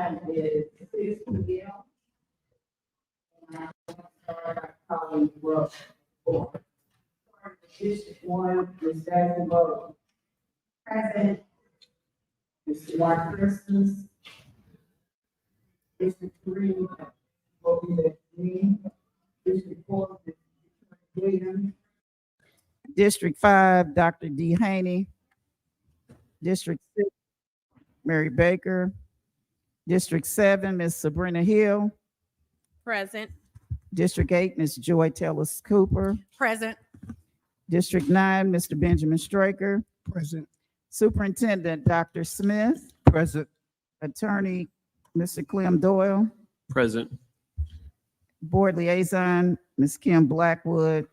time is 6 p.m. And I'm going to start our calling roll for District 1, Ms. Jonesboro. Present. Mr. Mark Christmas. District 3, Bobby Green. District 4, Mr. Clayton. District 5, Dr. D. Haney. District 6, Mary Baker. District 7, Ms. Sabrina Hill. Present. District 8, Ms. Joy Taylor Cooper. Present. District 9, Mr. Benjamin Straker. Present. Superintendent, Dr. Smith. Present. Attorney, Mr. Clem Doyle. Present. Board Liaison, Ms. Kim Blackwood.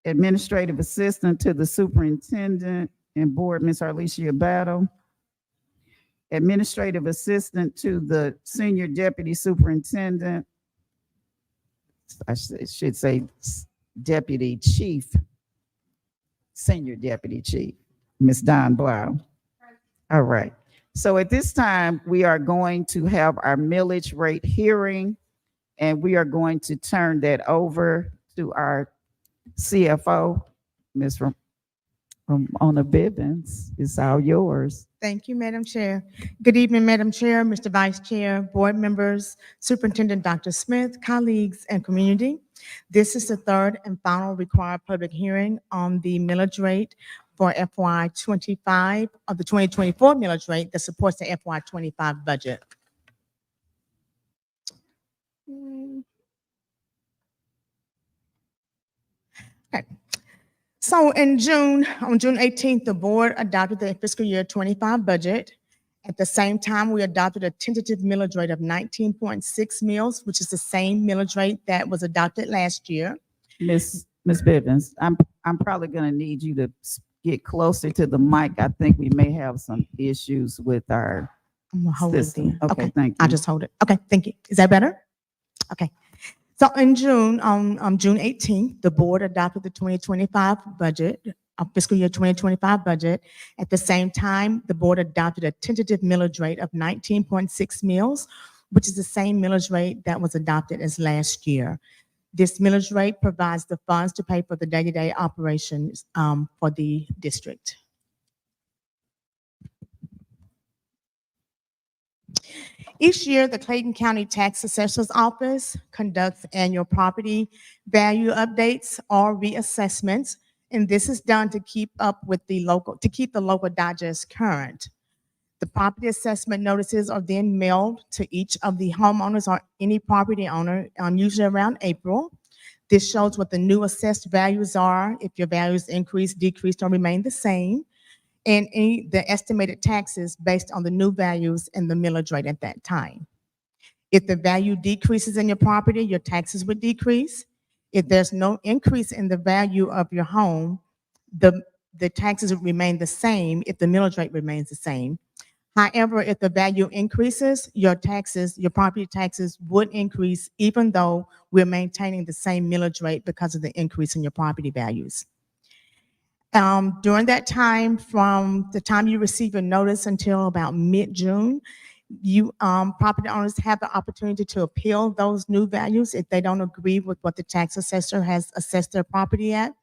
Administrative Assistant to the Superintendent and Board, Ms. Arlicia Battle. Administrative Assistant to the Senior Deputy Superintendent. I should say Deputy Chief, Senior Deputy Chief, Ms. Don Blau. All right. So at this time, we are going to have our millage rate hearing, and we are going to turn that over to our CFO, Ms. Ramona Bivens. It's all yours. Thank you, Madam Chair. Good evening, Madam Chair, Mr. Vice Chair, board members, Superintendent Dr. Smith, colleagues, and community. This is the third and final required public hearing on the millage rate for FY25 of the 2024 millage rate that supports the FY25 budget. Okay. So on June 18th, the board adopted the fiscal year 25 budget. At the same time, we adopted a tentative millage rate of 19.6 mils, which is the same millage rate that was adopted last year. Ms. Bivens, I'm probably going to need you to get closer to the mic. I think we may have some issues with our I'm gonna hold it system. then. Okay, thank you. I'll just hold it. Okay, thank you. Is that better? Okay. So in June, on June 18th, the board adopted the 2025 budget, fiscal year 2025 budget. At the same time, the board adopted a tentative millage rate of 19.6 mils, which is the same millage rate that was adopted as last year. This millage rate provides the funds to pay for the day-to-day operations for the district. Each year, the Clayton County Tax Assessor's Office conducts annual property value updates or reassessments, and this is done to keep the local digest current. The property assessment notices are then mailed to each of the homeowners or any property owner, usually around April. This shows what the new assessed values are, if your values increase, decrease, or remain the same, and the estimated taxes based on the new values and the millage rate at that time. If the value decreases in your property, your taxes would decrease. If there's no increase in the value of your home, the taxes would remain the same if the millage rate remains the same. However, if the value increases, your property taxes would increase even though we're maintaining the same millage rate because of the increase in your property values. During that time, from the time you receive a notice until about mid-June, property owners have the opportunity to appeal those new values if they don't agree with what the tax assessor has assessed their property at.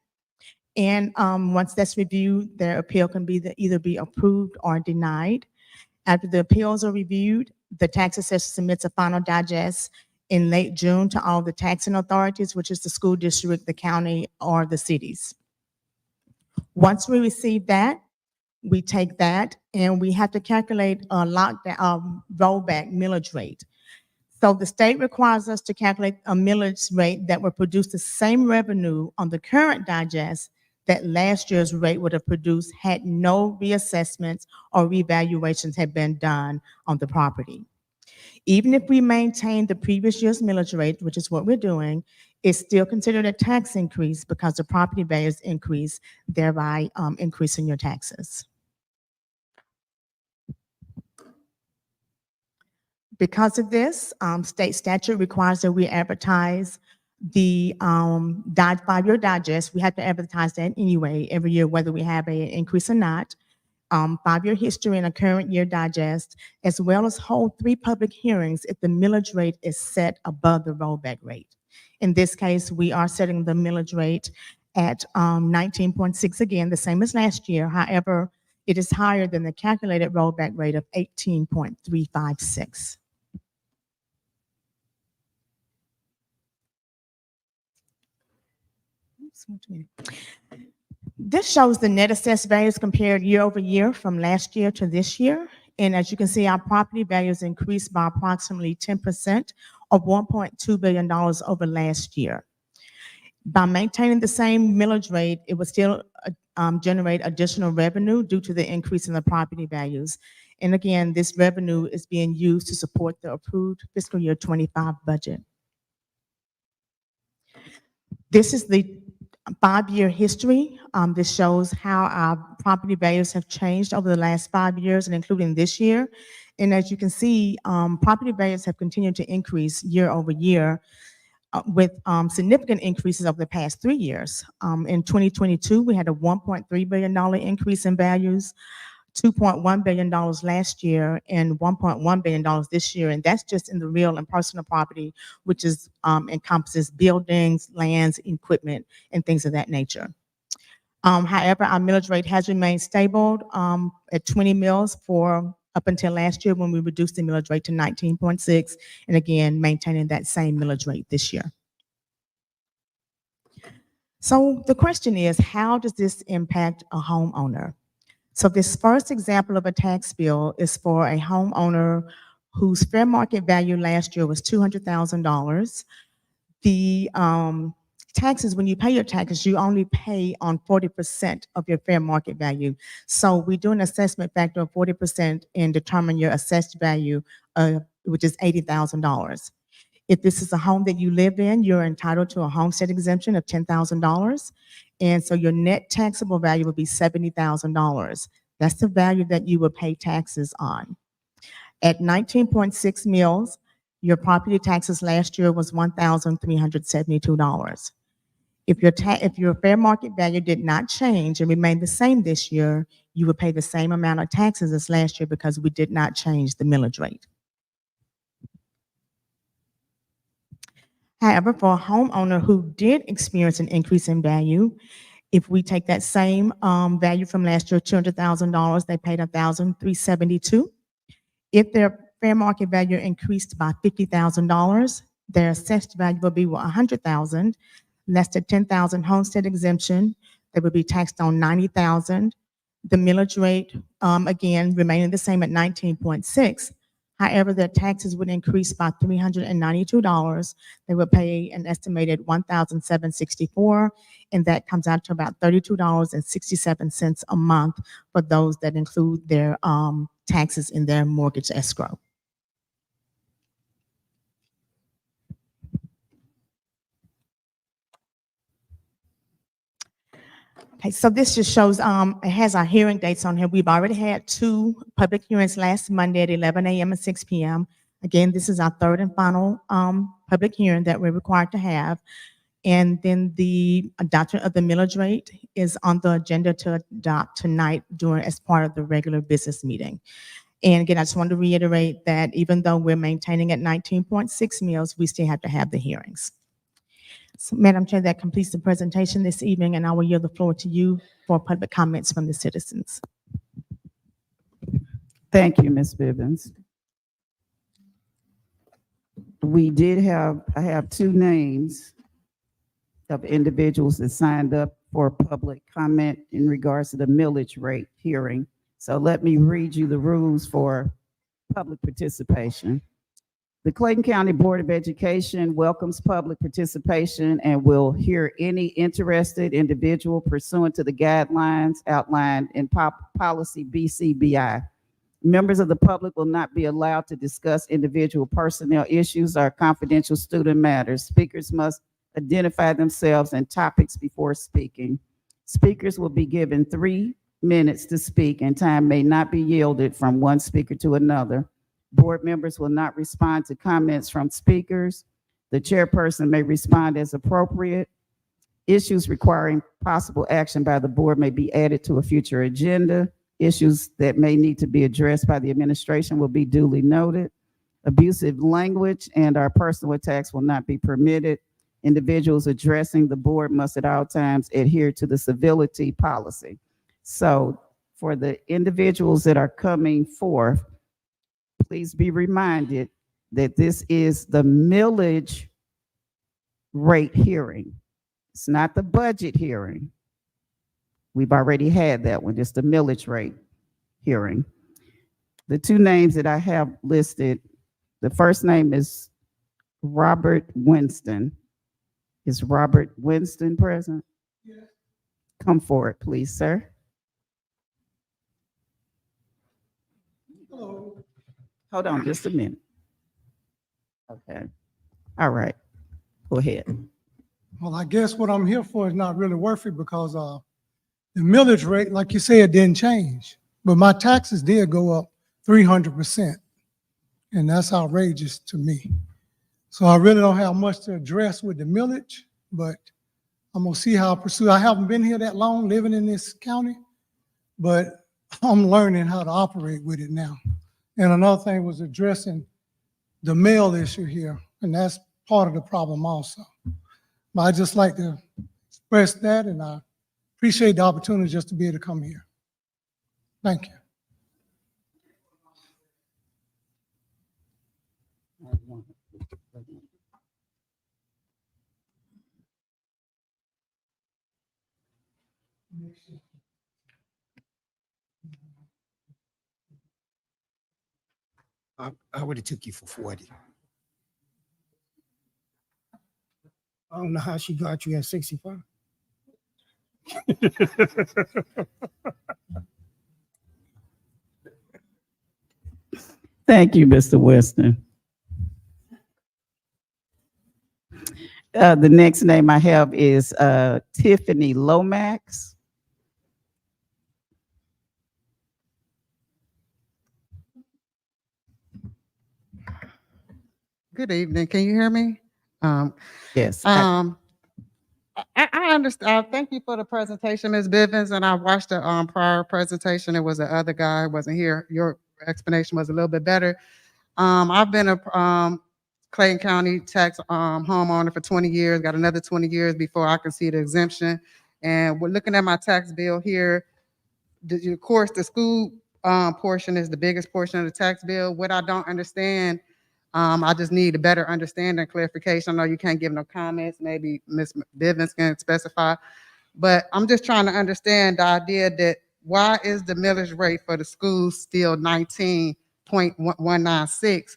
And once that's reviewed, their appeal can either be approved or denied. After the appeals are reviewed, the tax assessor submits a final digest in late June to all the taxing authorities, which is the school district, the county, or the cities. Once we receive that, we take that and we have to calculate a rollback millage rate. So the state requires us to calculate a millage rate that would produce the same revenue on the current digest that last year's rate would have produced had no reassessments or revaluations had been done on the property. Even if we maintain the previous year's millage rate, which is what we're doing, it's still considered a tax increase because the property values increase, thereby increasing your taxes. Because of this, state statute requires that we advertise the 5-year digest. We have to advertise that anyway every year, whether we have an increase or not. 5-year history and a current year digest, as well as hold 3 public hearings if the millage rate is set above the rollback rate. In this case, we are setting the millage rate at 19.6, again, the same as last year. However, it is higher than the calculated rollback rate of 18.356. This shows the net assessed values compared year over year from last year to this year. And as you can see, our property values increased by approximately 10% or $1.2 billion over last year. By maintaining the same millage rate, it would still generate additional revenue due to the increase in the property values. And again, this revenue is being used to support the approved fiscal year 25 budget. This is the 5-year history. This shows how our property values have changed over the last 5 years and including this year. And as you can see, property values have continued to increase year over year with significant increases over the past 3 years. In 2022, we had a $1.3 billion increase in values, $2.1 billion last year, and $1.1 billion this year. And that's just in the real and personal property, which is encompasses buildings, lands, equipment, and things of that nature. However, our millage rate has remained stable at 20 mills for up until last year when we reduced the millage rate to 19.6, and again, maintaining that same millage rate this year. So the question is, how does this impact a homeowner? So this first example of a tax bill is for a homeowner whose fair market value last year was $200,000. The taxes, when you pay your taxes, you only pay on 40% of your fair market value. So we do an assessment factor of 40% and determine your assessed value, which is $80,000. If this is a home that you live in, you're entitled to a homestead exemption of $10,000. And so your net taxable value would be $70,000. That's the value that you would pay taxes on. At 19.6 mills, your property taxes last year was $1,372. If your fair market value did not change and remained the same this year, you would pay the same amount of taxes as last year because we did not change the millage rate. However, for a homeowner who did experience an increase in value, if we take that same value from last year, $200,000, they paid $1,372. If their fair market value increased by $50,000, their assessed value will be $100,000, less the $10,000 homestead exemption. They would be taxed on $90,000. The millage rate, again, remaining the same at 19.6. However, their taxes would increase by $392. They would pay an estimated $1,764, and that comes out to about $32.67 a month for those that include their taxes in their mortgage escrow. Okay, so this just shows, it has our hearing dates on here. We've already had 2 public hearings last Monday at 11 a.m. and 6 p.m. Again, this is our 3rd and final public hearing that we're required to have. And then the adoption of the millage rate is on the agenda to adopt tonight as part of the regular business meeting. And again, I just wanted to reiterate that even though we're maintaining at 19.6 mills, we still have to have the hearings. So, Madam Chair, that completes the presentation this evening, and I will yield the floor to you for public comments from the citizens. Thank you, Ms. Bibbins. I have 2 names of individuals that signed up for public comment in regards to the millage rate hearing. So let me read you the rules for public participation. The Clayton County Board of Education welcomes public participation and will hear any interested individual pursuant to the guidelines outlined in policy BCBI. Members of the public will not be allowed to discuss individual personnel issues or confidential student matters. Speakers must identify themselves and topics before speaking. Speakers will be given 3 minutes to speak, and time may not be yielded from one speaker to another. Board members will not respond to comments from speakers. The chairperson may respond as appropriate. Issues requiring possible action by the board may be added to a future agenda. Issues that may need to be addressed by the administration will be duly noted. Abusive language and our personal attacks will not be permitted. Individuals addressing the board must at all times adhere to the civility policy. So for the individuals that are coming forth, please be reminded that this is the millage rate hearing. It's not the budget hearing. We've already had that one, just the millage rate hearing. The two names that I have listed, the first name is Robert Winston. Is Robert Winston present? Yes. Come forward, please, sir. Hello. Hold on just a minute. Okay. All right. Go ahead. Well, I guess what I'm here for is not really worth it because the millage rate, like you said, didn't change. But my taxes did go up 300%. And that's outrageous to me. So I really don't have much to address with the millage, but I'm gonna see how I pursue. I haven't been here that long living in this county, but I'm learning how to operate with it now. And another thing was addressing the mail issue here, and that's part of the problem also. But I just like to express that, and I appreciate the opportunity just to be able to come here. Thank you. I would have took you for 40. I don't know how she got you at 65. Thank you, Mr. Weston. The next name I have is Tiffany Lomax. Good evening. Can you hear me? Yes. I understand. Thank you for the presentation, Ms. Bivens. And I watched the prior presentation. It was the other guy wasn't here. Your explanation was a little bit better. I've been a Clayton County tax homeowner for 20 years. Got another 20 years before I can see the exemption. And we're looking at my tax bill here. Of course, the school portion is the biggest portion of the tax bill. What I don't understand. I just need a better understanding and clarification. I know you can't give no comments. Maybe Ms. Bivens can specify, but I'm just trying to understand the idea that why is the millage rate for the schools still 19.196,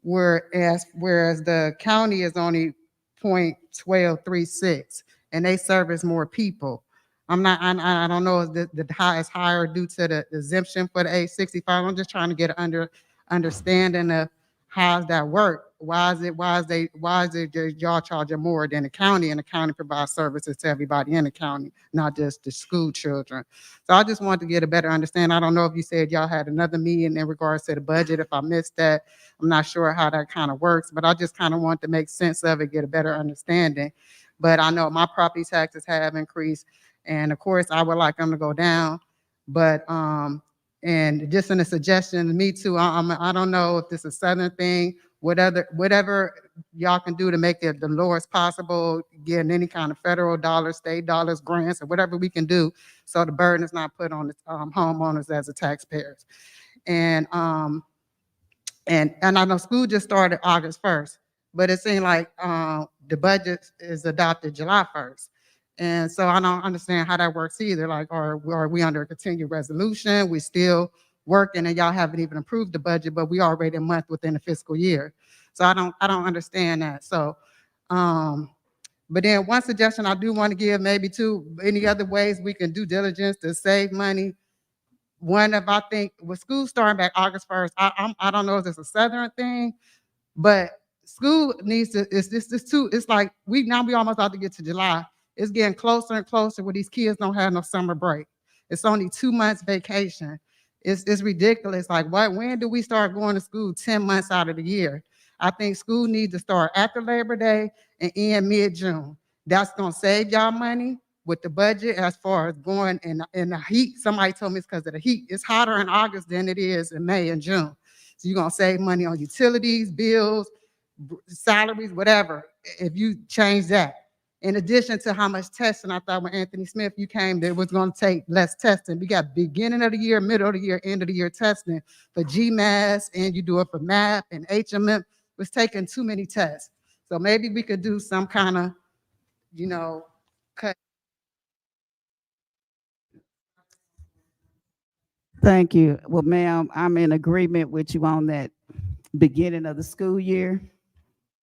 whereas the county is only 0.1236, and they service more people. I don't know if the high is higher due to the exemption for the age 65. I'm just trying to get an understanding of how does that work? Why is it y'all charging more than the county, and the county provides services to everybody in the county, not just the school children? So I just wanted to get a better understanding. I don't know if you said y'all had another meeting in regards to the budget. If I missed that, I'm not sure how that kind of works, but I just kind of want to make sense of it, get a better understanding. But I know my property taxes have increased, and of course I would like them to go down, but and just in a suggestion, me too, I don't know if this is a Southern thing, whatever y'all can do to make it the lowest possible, getting any kind of federal dollars, state dollars, grants, or whatever we can do so the burden is not put on the homeowners as the taxpayers. And I know school just started August 1st, but it seemed like the budget is adopted July 1st. And so I don't understand how that works either. Like, are we under a continued resolution? We still working, and y'all haven't even approved the budget, but we already a month within the fiscal year. So I don't understand that. So, but then one suggestion I do want to give, maybe two, any other ways we can do diligence to save money. One of, I think with school starting back August 1st, I don't know if it's a Southern thing, but school needs to, it's like we almost about to get to July. It's getting closer and closer where these kids don't have no summer break. It's only 2 months vacation. It's ridiculous. Like, when do we start going to school 10 months out of the year? I think school needs to start after Labor Day and end mid-June. That's gonna save y'all money. with the budget as far as going in the heat. Somebody told me it's because of the heat. It's hotter in August than it is in May and June. So you're gonna save money on utilities, bills, salaries, whatever, if you change that. In addition to how much testing, I thought when Anthony Smith, you came, that was gonna take less testing. We got beginning of the year, middle of the year, end of the year testing for GMAS, and you do it for MAP and HMM. It was taking too many tests. So maybe we could do some kind of, you know, cut. Thank you. Well, ma'am, I'm in agreement with you on that beginning of the school year,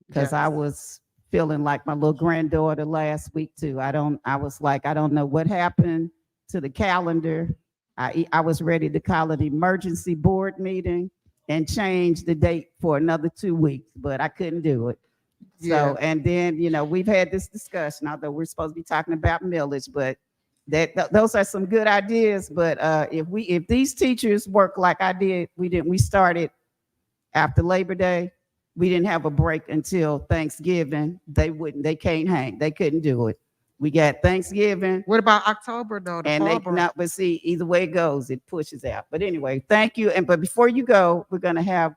because I Yes. was feeling like my little granddaughter last week too. I was like, I don't know what happened to the calendar. I was ready to call it emergency board meeting and change the date for another 2 weeks, but I couldn't do it. Yeah. So, and then, we've had this discussion, although we're supposed to be talking about millage, but those are some good ideas. But if these teachers work like I did, we started after Labor Day. We didn't have a break until Thanksgiving. They can't hang. They couldn't do it. We got Thanksgiving. What about October though? The And fall they break? not, but see, either way it goes, it pushes out. But anyway, thank you. But before you go, I'm gonna have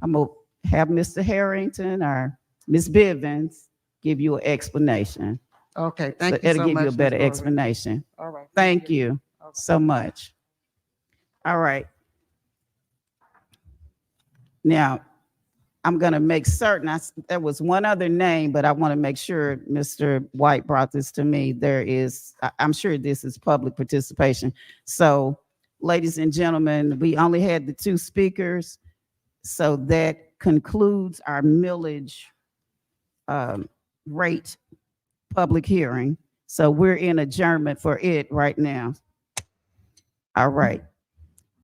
Mr. Harrington or Ms. Bivens give you an explanation. Okay, thank you It'll so give much. you a better Ms. Rowland. explanation. All right. Thank you so much. All right. Now, I'm going to make certain, there was one other name, but I want to make sure Mr. White brought this to me. I'm sure this is public participation. So, ladies and gentlemen, we only had the 2 speakers. So that concludes our millage rate public hearing. So we're in adjournment for it right now. All right.